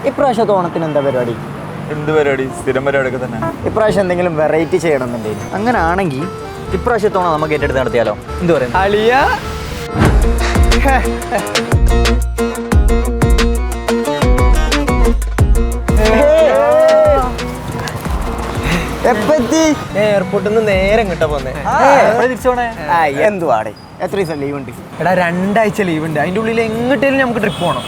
ഇപ്രാവശ്യത്തെ ഓണത്തിന് എന്താ പരിപാടി? എന്ത് പരിപാടി? സ്ഥിരം പരിപാടിയൊക്കെ തന്നെ. ഇപ്രാവശ്യം എന്തെങ്കിലും വെറൈറ്റി ചെയ്യണമെന്നുണ്ടെങ്കിൽ അങ്ങനെ ആണെങ്കിൽ ഇപ്രാവശ്യത്തെ ഓണം നമുക്ക് ഏറ്റെടുത്ത് നടത്തിയാലോ? എന്ത് പറയുന്നു അളിയ? എയർപോർട്ടിൽ നിന്ന് നേരെ ഇങ്ങോട്ടാ പോന്നെ. എന്തുവാടെ? എത്ര ദിവസം ലീവ് ഉണ്ട്? എടാ 2 ആഴ്ച ലീവ് ഉണ്ട്. അതിന്റെ ഉള്ളിൽ എങ്ങോട്ടേലും നമുക്ക് ട്രിപ്പ് പോകണം.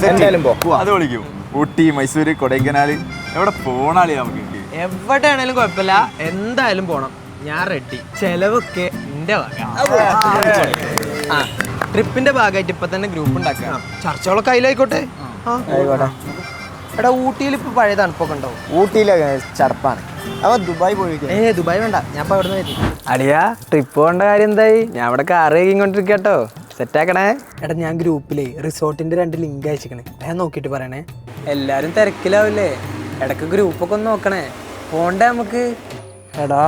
എന്തായാലും അത് വിളിക്കും. ഊട്ടി, മൈസൂര്, കൊടൈക്കനാല്, എവിടെ പോണാളി നമുക്ക്? എവിടെയാണേലും കുഴപ്പമില്ല, എന്തായാലും പോണം. ഞാൻ റെഡി. ചെലവൊക്കെ എന്റെ വക. ആ ട്രിപ്പിന്റെ ഭാഗമായിട്ട് ഇപ്പൊ തന്നെ ഗ്രൂപ്പ് ഉണ്ടാക്കാം. ചർച്ചകളൊക്കെ അതിലായിക്കോട്ടെ. എടാ ഊട്ടിയിൽ ഇപ്പൊ പഴയ തണുപ്പൊക്കെ ഉണ്ടാവും. ഊട്ടിയിലൊക്കെ ചടപ്പാണ്. അവ ദുബായ് പോയി. ദുബായ് വേണ്ട, ഞാൻ ഇപ്പൊ അവിടെ നിന്ന് അടിയാ. ട്രിപ്പ് പോകേണ്ട കാര്യം എന്തായി? ഞാൻ അവിടെ കാറ് കഴിക്കൊണ്ടിരിക്കട്ടോ. സെറ്റാക്കണേ. എടാ ഞാൻ ഗ്രൂപ്പിലേ റിസോർട്ടിന്റെ 2 ലിങ്ക് അയച്ചിക്കണേ. ഞാൻ നോക്കിയിട്ട് പറയണേ. എല്ലാരും തിരക്കിലാവില്ലേ? ഇടക്ക് ഗ്രൂപ്പൊക്കെ ഒന്ന് നോക്കണേ. പോണ്ടേ നമുക്ക്? എടാ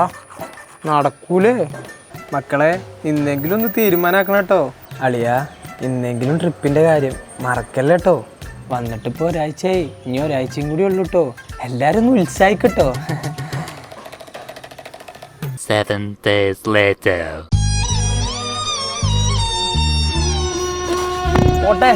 നടക്കൂലേ മക്കളെ? ഇന്നെങ്കിലും ഒന്ന് തീരുമാനാക്കണം കേട്ടോ. അളിയാ ഇന്നെങ്കിലും ട്രിപ്പിന്റെ കാര്യം മറക്കല്ലേ കേട്ടോ. വന്നിട്ടിപ്പോ ഒരാഴ്ചയായി, ഇനി ഒരാഴ്ചയും കൂടി ഉള്ളു കേട്ടോ. എല്ലാരും ഒന്ന് ഉത്സാഹിക്കട്ടോ. 7 days later. പോട്ടെ.